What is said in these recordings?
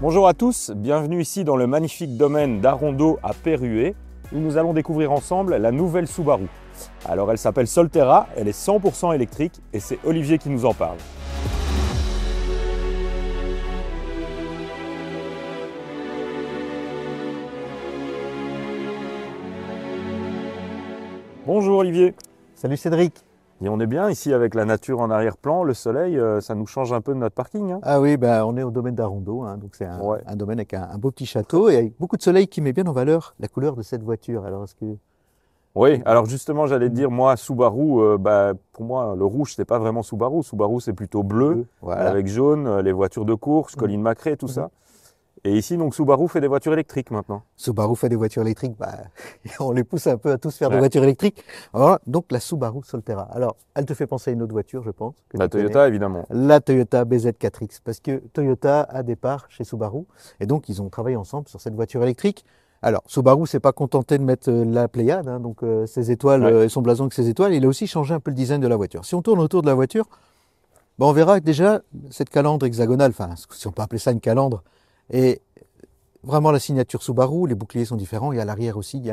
Bonjour à tous, bienvenue ici dans le magnifique domaine d'Arondeau à Perruet où nous allons découvrir ensemble la nouvelle Subaru. Alors elle s'appelle Solterra, elle est 100% électrique et c'est Olivier qui nous en parle. Bonjour Olivier. Salut Cédric. Et on est bien ici avec la nature en arrière-plan, le soleil, ça nous change un peu de notre parking. Hein. Ah oui, on est au domaine d'Arondeau, donc c'est un domaine avec un beau petit château et avec beaucoup de soleil qui met bien en valeur la couleur de cette voiture. Alors est-ce que... Oui, alors justement j'allais te dire, moi Subaru, pour moi le rouge c'est pas vraiment Subaru, Subaru c'est plutôt bleu, voilà. avec jaune, les voitures de course, Colin McRae, tout ça. Et ici donc Subaru fait des voitures électriques maintenant. Subaru fait des voitures électriques, on les pousse un peu à tous faire des voitures électriques. Alors, donc la Subaru Solterra. Alors, elle te fait penser à une autre voiture, je pense. La Toyota évidemment. La Toyota BZ4X, parce que Toyota a des parts chez Subaru, et donc ils ont travaillé ensemble sur cette voiture électrique. Alors, Subaru s'est pas contenté de mettre la Pléiade, donc ses étoiles et son blason avec ses étoiles, il a aussi changé un peu le design de la voiture. Si on tourne autour de la voiture, on verra que déjà cette calandre hexagonale, enfin si on peut appeler ça une calandre, et vraiment la signature Subaru, les boucliers sont différents, et à l'arrière aussi, il y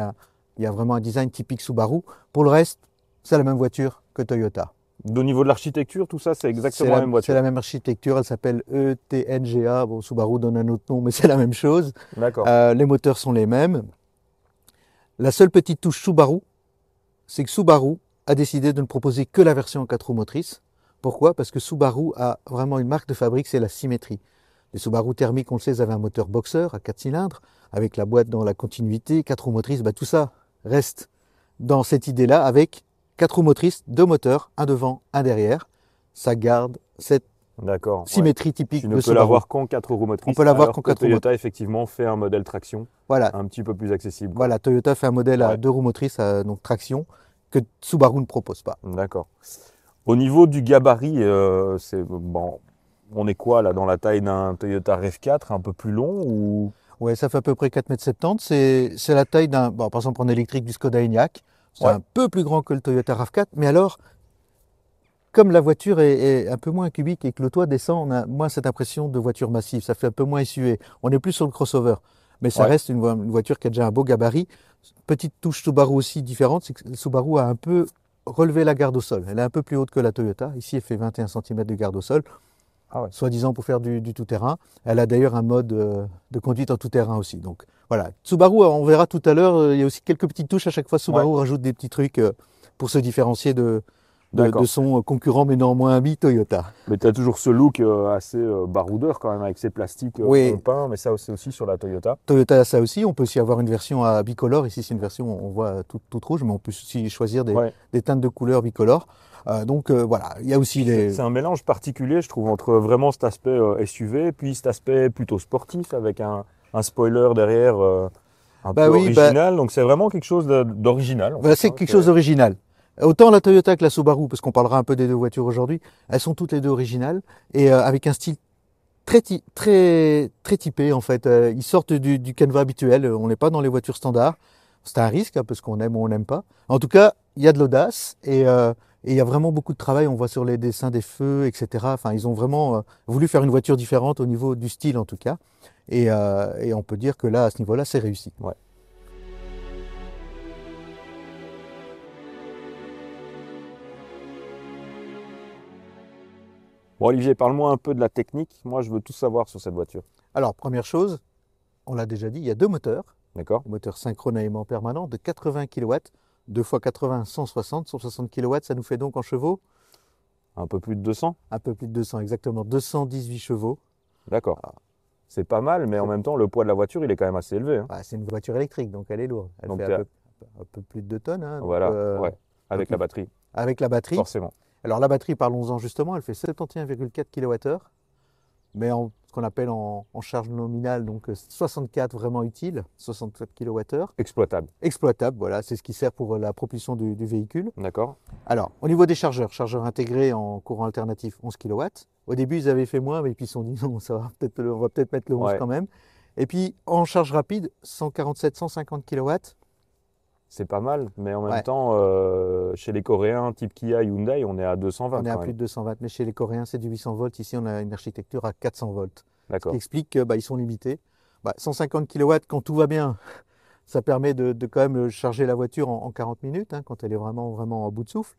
a vraiment un design typique Subaru. Pour le reste, c'est la même voiture que Toyota. Au niveau de l'architecture, tout ça, c'est exactement la même voiture. C'est la même architecture, elle s'appelle ETNGA. Bon, Subaru donne un autre nom, mais c'est la même chose. D'accord. Les moteurs sont les mêmes. La seule petite touche Subaru, c'est que Subaru a décidé de ne proposer que la version en 4 roues motrices. Pourquoi? Parce que Subaru a vraiment une marque de fabrique, c'est la symétrie. Les Subaru thermiques, on le sait, avaient un moteur boxer à 4 cylindres, avec la boîte dans la continuité, 4 roues motrices, tout ça reste dans cette idée-là, avec 4 roues motrices, 2 moteurs, un devant, un derrière. Ça garde cette symétrie typique de Subaru. Tu ne peux l'avoir qu'en 4 roues motrices. On peut l'avoir qu'en 4 roues motrices. Toyota, effectivement, fait un modèle traction un petit peu plus accessible. Voilà, Toyota fait un modèle à 2 roues motrices, donc traction, que Subaru ne propose pas. D'accord. Au niveau du gabarit, on est quoi là dans la taille d'un Toyota RAV4, un peu plus long ou... Ouais, ça fait à peu près 4,70 m. C'est la taille d'un, par exemple en électrique, du Skoda Enyaq. C'est un peu plus grand que le Toyota RAV4, mais alors, comme la voiture est un peu moins cubique et que le toit descend, on a moins cette impression de voiture massive. Ça fait un peu moins essuvé. On est plus sur le crossover. Mais ça reste une voiture qui a déjà un beau gabarit. Petite touche Subaru aussi différente, c'est que le Subaru a un peu relevé la garde au sol. Elle est un peu plus haute que la Toyota. Ici, elle fait 21 cm de garde au sol. Soi-disant pour faire du tout-terrain. Elle a d'ailleurs un mode de conduite en tout-terrain aussi. Donc voilà, Subaru, on verra tout à l'heure, il y a aussi quelques petites touches. À chaque fois, Subaru rajoute des petits trucs pour se différencier de son concurrent, mais néanmoins ami, Toyota. Mais tu as toujours ce look assez baroudeur quand même, avec ces plastiques peints, mais ça c'est aussi sur la Toyota. Toyota a ça aussi, on peut aussi avoir une version à bicolore. Ici c'est une version, on voit toute rouge, mais on peut aussi choisir des teintes de couleurs bicolores. Donc voilà, il y a aussi C'est un mélange particulier, je trouve, entre vraiment cet aspect SUV, puis cet aspect plutôt sportif, avec un spoiler derrière un peu original. Donc c'est vraiment quelque chose d'original. C'est quelque chose d'original. Autant la Toyota que la Subaru, parce qu'on parlera un peu des deux voitures aujourd'hui, elles sont toutes les deux originales, et avec un style très typé en fait. Ils sortent du canevas habituel, on n'est pas dans les voitures standards. C'est un risque, parce qu'on aime ou on n'aime pas. En tout cas, il y a de l'audace, et il y a vraiment beaucoup de travail, on voit sur les dessins des feux, etc. Enfin, ils ont vraiment voulu faire une voiture différente au niveau du style en tout cas. Et on peut dire que là, à ce niveau-là, c'est réussi. Ouais. Bon Olivier, parle-moi un peu de la technique. Moi, je veux tout savoir sur cette voiture. Alors, première chose, on l'a déjà dit, il y a 2 moteurs. D'accord. Moteur synchrone à aimant permanent de 80 kW. 2 x 80, 160. 160 kW, ça nous fait donc en chevaux un peu plus de 200. Un peu plus de 200, exactement. 218 chevaux. D'accord. C'est pas mal, mais en même temps, le poids de la voiture, il est quand même assez élevé. C'est une voiture électrique, donc elle est lourde. Elle fait un peu plus de 2 tonnes. Voilà, avec la batterie. Avec la batterie. Forcément. Alors la batterie, parlons-en justement, elle fait 71,4 kWh, mais ce qu'on appelle en charge nominale, donc 64 vraiment utile, 64 kWh. Exploitable. Exploitable, voilà, c'est ce qui sert pour la propulsion du véhicule. D'accord. Alors, au niveau des chargeurs intégrés en courant alternatif 11 kW. Au début, ils avaient fait moins, mais puis ils se sont dit non, on va peut-être mettre le 11 quand même. Et puis en charge rapide, 147-150 kW. C'est pas mal, mais en même temps, chez les Coréens, type Kia, Hyundai, on est à 220. On est à plus de 220, mais chez les Coréens, c'est du 800 volts. Ici, on a une architecture à 400 volts. Ce D'accord. qui explique qu'ils sont limités. 150 kW, quand tout va bien, ça permet de quand même charger la voiture en 40 minutes, hein, quand elle est vraiment, vraiment à bout de souffle.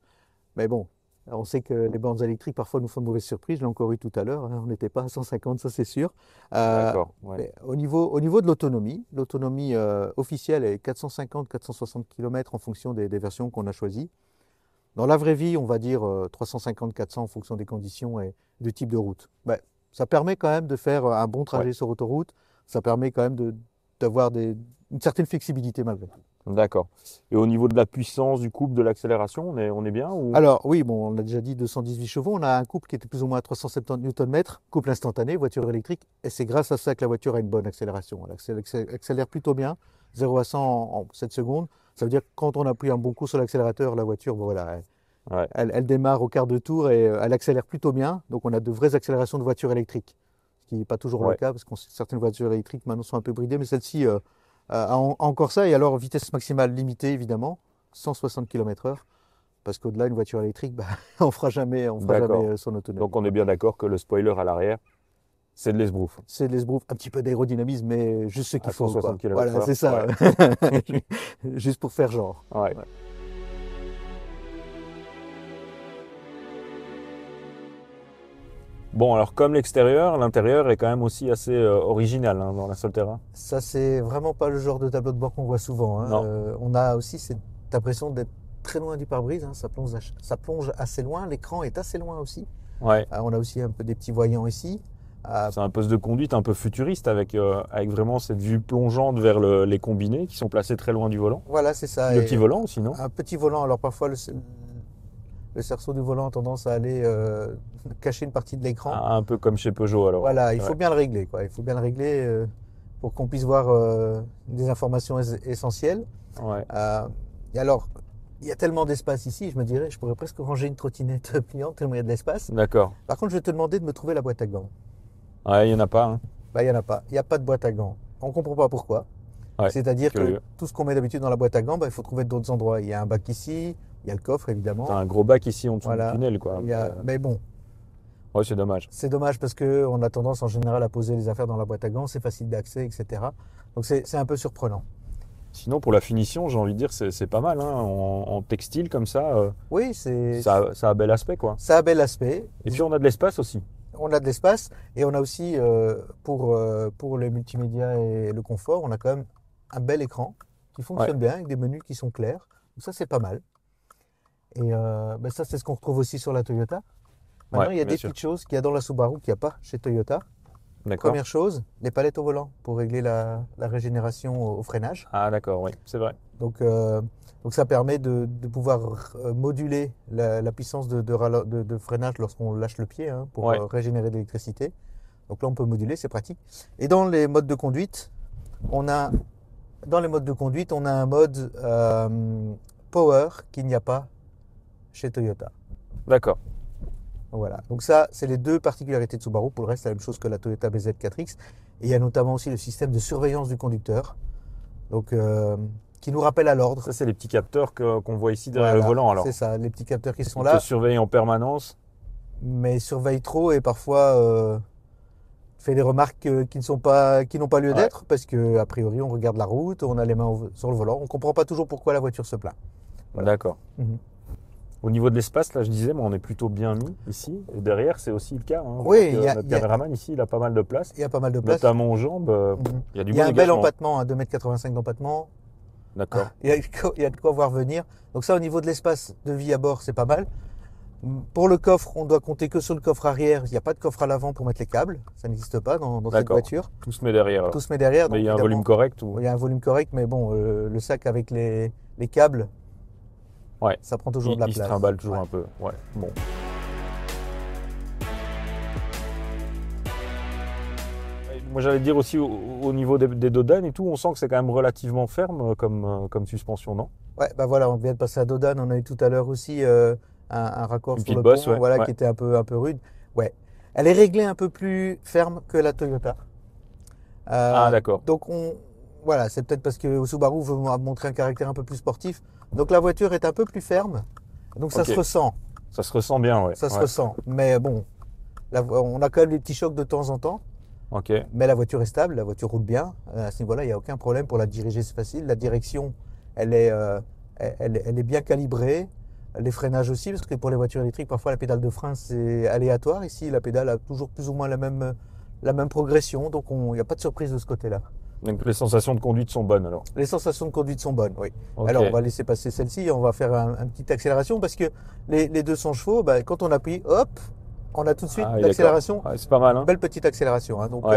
Mais bon, on sait que les bornes électriques parfois nous font de mauvaises surprises. Je l'ai encore eu tout à l'heure, hein, on n'était pas à 150, ça c'est sûr. D'accord. Ouais. Mais au niveau de l'autonomie officielle est 450-460 km en fonction des versions qu'on a choisies. Dans la vraie vie, on va dire 350-400 en fonction des conditions et du type de route. Ça permet quand même de faire un bon trajet sur autoroute. Ça permet quand même d'avoir une certaine flexibilité malgré tout. D'accord. Et au niveau de la puissance du couple, de l'accélération, on est bien ou... Alors oui, bon, on a déjà dit 218 chevaux. On a un couple qui était plus ou moins à 370 Nm, couple instantané, voiture électrique. Et c'est grâce à ça que la voiture a une bonne accélération. Elle accélère plutôt bien, 0 à 100 en 7 secondes. Ça veut dire que quand on appuie un bon coup sur l'accélérateur, la voiture, bon, voilà, elle démarre au quart de tour et elle accélère plutôt bien. Donc on a de vraies accélérations de voitures électriques. Ce qui n'est pas toujours le cas parce que certaines voitures électriques maintenant sont un peu bridées, mais celle-ci a encore ça. Et alors vitesse maximale limitée évidemment, 160 km/h. Parce qu'au-delà, une voiture électrique, on ne fera jamais son autonomie. Donc on est bien d'accord que le spoiler à l'arrière, c'est de l'esbrouf. C'est de l'esbrouf, un petit peu d'aérodynamisme, mais juste ce qu'il faut. 160 km/h. Voilà, c'est ça. Juste pour faire genre. Ouais. Bon, alors comme l'extérieur, l'intérieur est quand même aussi assez original hein, dans la Solterra. Ça, c'est vraiment pas le genre de tableau de bord qu'on voit souvent. Hein. On a aussi cette impression d'être très loin du pare-brise, hein. Ça plonge assez loin, l'écran est assez loin aussi. Ouais. On a aussi un peu des petits voyants ici. C'est un poste de conduite un peu futuriste avec vraiment cette vue plongeante vers les combinés qui sont placés très loin du volant. Voilà, c'est ça. Le petit volant aussi, non? Un petit volant, alors parfois le cerceau du volant a tendance à aller cacher une partie de l'écran. Un peu comme chez Peugeot alors. Voilà, il faut bien le régler, quoi. Il faut bien le régler pour qu'on puisse voir des informations essentielles. Ouais. Et alors, il y a tellement d'espace ici, je me dirais, je pourrais presque ranger une trottinette pliante tellement il y a de l'espace. D'accord. Par contre, je vais te demander de me trouver la boîte à gants. Ouais, il n'y en a pas. Hein. Il n'y en a pas. Il n'y a pas de boîte à gants. On ne comprend pas pourquoi. Ouais, c'est-à-dire que tout ce qu'on met d'habitude dans la boîte à gants, il faut trouver d'autres endroits. Il y a un bac ici, il y a le coffre évidemment. T'as un gros bac ici en dessous du tunnel, quoi. Mais bon. Ouais, c'est dommage. C'est dommage parce qu'on a tendance en général à poser les affaires dans la boîte à gants, c'est facile d'accès, etc. Donc c'est un peu surprenant. Sinon, pour la finition, j'ai envie de dire, c'est pas mal. Hein. En textile comme ça, oui, ça a bel aspect, quoi. Ça a bel aspect. Et puis on a de l'espace aussi. On a de l'espace et on a aussi, pour le multimédia et le confort, on a quand même un bel écran qui fonctionne bien avec des menus qui sont clairs. Donc ça, c'est pas mal. Et ça, c'est ce qu'on retrouve aussi sur la Toyota. Maintenant, il y a des petites choses qu'il y a dans la Subaru qu'il n'y a pas chez Toyota. Première chose, les palettes au volant pour régler la régénération au freinage. Ah d'accord, oui, c'est vrai. Donc ça permet de pouvoir moduler la puissance de freinage lorsqu'on lâche le pied pour régénérer de l'électricité. Donc là, on peut moduler, c'est pratique. Et dans les modes de conduite, on a un mode Power qu'il n'y a pas chez Toyota. D'accord. Voilà, donc ça, c'est les deux particularités de Subaru. Pour le reste, c'est la même chose que la Toyota BZ4X. Et il y a notamment aussi le système de surveillance du conducteur, donc qui nous rappelle à l'ordre. Ça, c'est les petits capteurs qu'on voit ici derrière le volant, alors. C'est ça, les petits capteurs qui sont Ils là. te surveillent en permanence. Mais surveillent trop et parfois fait des remarques qui n'ont pas lieu d'être parce que a priori, on regarde la route, on a les mains sur le volant, on ne comprend pas toujours pourquoi la voiture se plaint. Voilà. D'accord. Au niveau de l'espace, là, je disais, on est plutôt bien mis ici. Et derrière, c'est aussi le cas. Hein. Oui, notre caméraman ici, il a pas mal de place. Il y a pas mal de place. Notamment aux jambes. Il y a du bon un bel empattement, 2,85 m d'empattement. D'accord. Il y a de quoi voir venir. Donc ça, au niveau de l'espace de vie à bord, c'est pas mal. Pour le coffre, on doit compter que sur le coffre arrière. Il n'y a pas de coffre à l'avant pour mettre les câbles. Ça n'existe pas dans cette voiture. Tout se met derrière. Tout se met derrière. Mais il y a un volume correct ou... Il y a un volume correct, mais bon, le sac avec les câbles, ça prend toujours de la place. Il se trimballe toujours un peu. Ouais. Bon. Moi, j'allais dire aussi au niveau des dodanes et tout, on sent que c'est quand même relativement ferme comme suspension, non? Ouais, voilà, on vient de passer à Dodane. On a eu tout à l'heure aussi un raccord sur le bosse, pont, qui était un peu rude. Ouais, elle est réglée un peu plus ferme que la Toyota. D'accord. Donc voilà, c'est peut-être parce que Subaru veut montrer un caractère un peu plus sportif. Donc la voiture est un peu plus ferme. Donc ça se ressent. Ça se ressent bien, ouais. Ça se ressent. Mais bon, on a quand même des petits chocs de temps en temps. Ok. Mais la voiture est stable, la voiture roule bien. À ce niveau-là, il n'y a aucun problème pour la diriger, c'est facile. La direction, elle est, elle est bien calibrée. Les freinages aussi, parce que pour les voitures électriques, parfois la pédale de frein, c'est aléatoire. Ici, la pédale a toujours plus ou moins la même progression, donc il n'y a pas de surprise de ce côté-là. Donc les sensations de conduite sont bonnes alors. Les sensations de conduite sont bonnes, oui. Ok. Alors, on va laisser passer celle-ci, on va faire une petite accélération, parce que les 200 chevaux, bah, quand on appuie, hop, on a tout de suite Ah oui, l'accélération. d'accord. Ouais, c'est pas mal, hein. Belle petite accélération, hein. Ouais.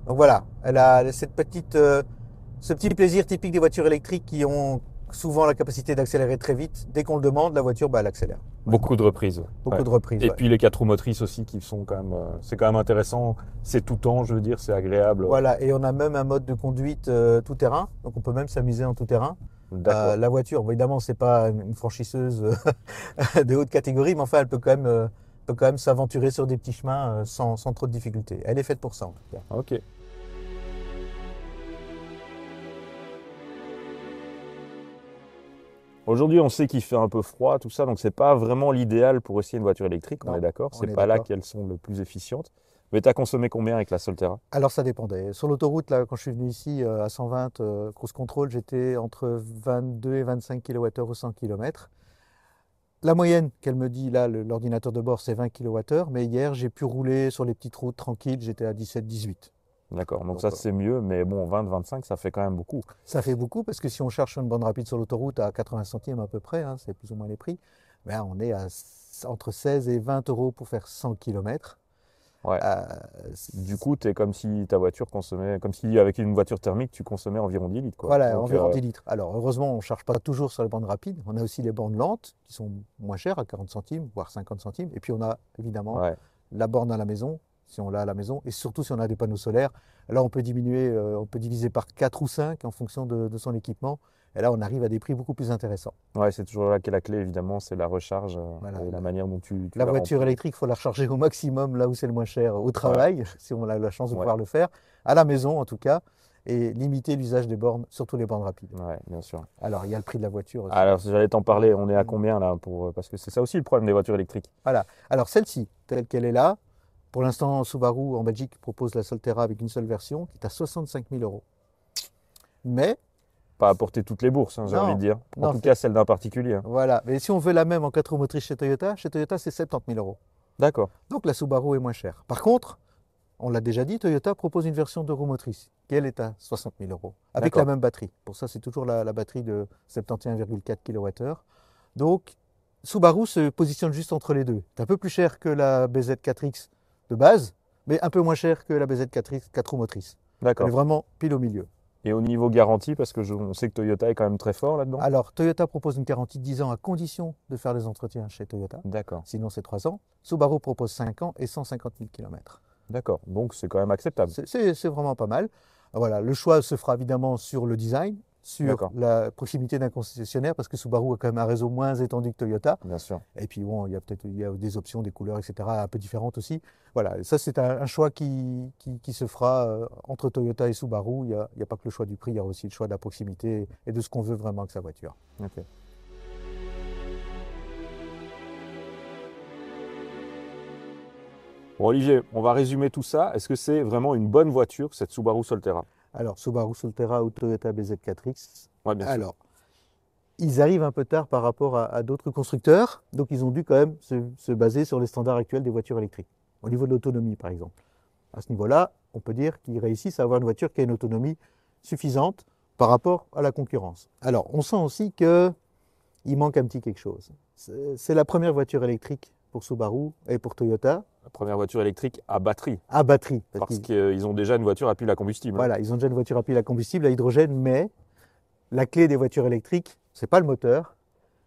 Donc voilà, elle a cette petite, ce petit plaisir typique des voitures électriques qui ont souvent la capacité d'accélérer très vite. Dès qu'on le demande, la voiture, bah, elle accélère. Beaucoup de reprises. Beaucoup Ouais. de reprises. Et Ouais. puis les 4 roues motrices aussi qui sont quand même, c'est quand même intéressant. C'est tout temps, je veux dire, c'est agréable. Voilà, et on a même un mode de conduite tout terrain, donc on peut même s'amuser en tout terrain. D'accord. La voiture, bon, évidemment, c'est pas une franchisseuse de haute catégorie, mais enfin, elle peut quand même s'aventurer sur des petits chemins sans trop de difficultés. Elle est faite pour ça, en tout cas. Ok. Aujourd'hui, on sait qu'il fait un peu froid, tout ça, donc c'est pas vraiment l'idéal pour essayer une voiture électrique, on Non, est d'accord. on C'est est pas là d'accord. qu'elles sont le plus efficientes. Mais tu as consommé combien avec la Solterra? Alors, ça dépendait. Sur l'autoroute, là, quand je suis venu ici à 120 cruise control, j'étais entre 22 et 25 kWh au 100 km. La moyenne qu'elle me dit, là, l'ordinateur de bord, c'est 20 kWh, mais hier, j'ai pu rouler sur les petites routes tranquilles, j'étais à 17-18. D'accord, donc Donc, ça c'est mieux, mais bon, 20-25, ça fait quand même beaucoup. ça fait beaucoup parce que si on cherche une bande rapide sur l'autoroute à 80 centimes à peu près, hein, c'est plus ou moins les prix, ben on est entre 16 et 20 euros pour faire 100 km. Ouais. Du coup, tu es comme si ta voiture consommait, comme si avec une voiture thermique, tu consommais environ 10 litres, quoi. Voilà, Donc, environ 10 litres. Alors heureusement, on ne charge pas toujours sur les bandes rapides. On a aussi les bornes lentes qui sont moins chères à 40 centimes, voire 50 centimes. Et puis on a évidemment ouais. la borne à la maison, si on l'a à la maison, et surtout si on a des panneaux solaires. Là, on peut diminuer, on peut diviser par 4 ou 5 en fonction de son équipement. Et là, on arrive à des prix beaucoup plus intéressants. Ouais, c'est toujours là qu'est la clé, évidemment, c'est la recharge Voilà. et la manière dont tu La la voiture remplis. électrique, il faut la recharger au maximum là où c'est le moins cher, au travail, si on a la chance de pouvoir le faire, à la maison en tout cas, et limiter l'usage des bornes, surtout les bornes rapides. Ouais, bien sûr. Alors, il y a le prix de la voiture aussi. Alors, j'allais t'en parler, on est à combien là pour... Parce que c'est ça aussi le problème des voitures électriques. Voilà. Alors, celle-ci, telle qu'elle est là, pour l'instant, Subaru en Belgique propose la Solterra avec une seule version qui est à 65 000 euros. Mais, Pas à porter toutes les bourses, hein, j'ai Non, envie de dire. En non, tout c'est- cas, celle d'un particulier, hein. voilà. Mais si on veut la même en 4 roues motrices chez Toyota c'est 70 000 euros. D'accord. Donc, la Subaru est moins chère. Par contre, on l'a déjà dit, Toyota propose une version 2 roues motrices qui, elle, est à 60 000 euros, avec D'accord. la même batterie. Pour ça, c'est toujours la batterie de 71,4 kWh. Donc, Subaru se positionne juste entre les deux. C'est un peu plus cher que la BZ4X de base, mais un peu moins cher que la BZ4X 4 roues motrices. Elle D'accord. est vraiment pile au milieu. Et au niveau garantie, parce que on sait que Toyota est quand même très fort là-dedans. Alors, Toyota propose une garantie de 10 ans à condition de faire les entretiens chez Toyota. D'accord. Sinon, c'est 3 ans. Subaru propose 5 ans et 150 000 km. D'accord. Donc c'est quand même acceptable. C'est vraiment pas mal. Voilà, le choix se fera évidemment sur le design, sur D'accord. la proximité d'un concessionnaire, parce que Subaru a quand même un réseau moins étendu que Toyota. Bien sûr. Et puis bon, il y a des options, des couleurs, etc., un peu différentes aussi. Voilà, ça c'est un choix qui se fera entre Toyota et Subaru. Il n'y a pas que le choix du prix, il y a aussi le choix de la proximité et de ce qu'on veut vraiment avec sa voiture. Ok. Bon Olivier, on va résumer tout ça. Est-ce que c'est vraiment une bonne voiture, cette Subaru Solterra? Alors, Subaru Solterra ou Toyota BZ4X, Ouais, bien sûr. alors, ils arrivent un peu tard par rapport à d'autres constructeurs, donc ils ont dû quand même se baser sur les standards actuels des voitures électriques, au niveau de l'autonomie par exemple. À ce niveau-là, on peut dire qu'ils réussissent à avoir une voiture qui a une autonomie suffisante par rapport à la concurrence. Alors, on sent aussi qu'il manque un petit quelque chose. C'est la première voiture électrique pour Subaru et pour Toyota La première voiture électrique à batterie, à batterie. parce qu'ils ont déjà une voiture à pile à combustible. Voilà, ils ont déjà une voiture à pile à combustible, à hydrogène, mais la clé des voitures électriques, c'est pas le moteur,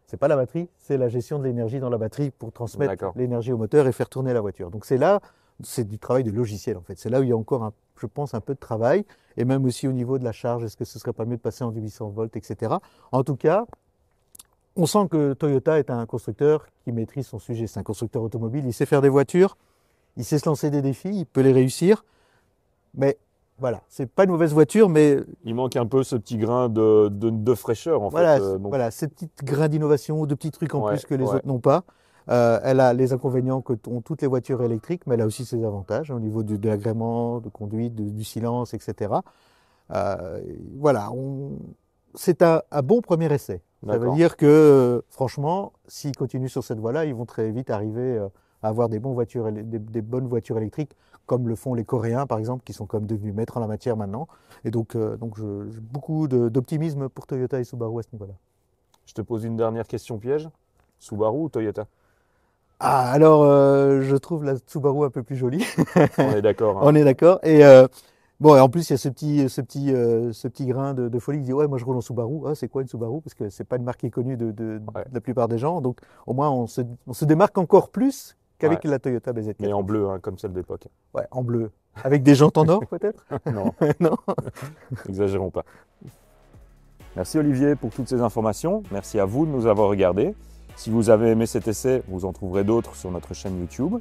c'est pas la batterie, c'est la gestion de l'énergie dans la batterie pour transmettre D'accord. l'énergie au moteur et faire tourner la voiture. Donc c'est là, c'est du travail de logiciel en fait. C'est là où il y a encore, je pense, un peu de travail, et même aussi au niveau de la charge, est-ce que ce serait pas mieux de passer en 800 volts, etc. En tout cas, on sent que Toyota est un constructeur qui maîtrise son sujet. C'est un constructeur automobile, il sait faire des voitures, il sait se lancer des défis, il peut les réussir, mais voilà, c'est pas une mauvaise voiture, mais Il manque un peu ce petit grain de fraîcheur en voilà, fait. Donc, voilà, ces petits grains d'innovation, de petits trucs en Ouais, plus que les ouais. autres n'ont pas. Elle a les inconvénients que ont toutes les voitures électriques, mais elle a aussi ses avantages au niveau de l'agrément, de conduite, du silence, etc. Voilà, c'est un bon premier essai. Ça veut dire que, franchement, s'ils continuent sur cette voie-là, ils vont très vite arriver à avoir des bonnes voitures électriques, comme le font les Coréens, par exemple, qui sont comme devenus maîtres en la matière maintenant. Et donc j'ai beaucoup d'optimisme pour Toyota et Subaru à ce niveau-là. Je te pose une dernière question piège. Subaru ou Toyota? Ah, alors, je trouve la Subaru un peu plus jolie. On est d'accord. Hein. On est d'accord. Et bon, et en plus, il y a ce petit grain de folie qui dit ouais, moi je roule en Subaru. Ah, c'est quoi une Subaru? Parce que c'est pas une marque qui est connue de la plupart des gens. Donc, au moins, on se démarque encore plus qu'avec la Toyota BZ4. Mais en bleu, hein, comme celle d'époque. Ouais, en bleu. Avec des jantes en or, peut-être? Non. Non. N'exagérons pas. Merci Olivier pour toutes ces informations. Merci à vous de nous avoir regardés. Si vous avez aimé cet essai, vous en trouverez d'autres sur notre chaîne YouTube.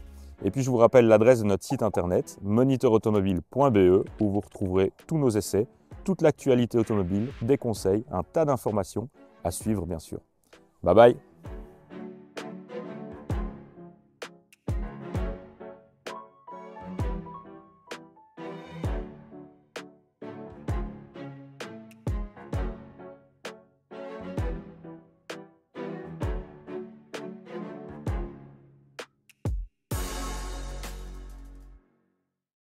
Et puis je vous rappelle l'adresse de notre site internet monitorautomobile.be où vous retrouverez tous nos essais, toute l'actualité automobile, des conseils, un tas d'informations à suivre bien sûr. Bye bye!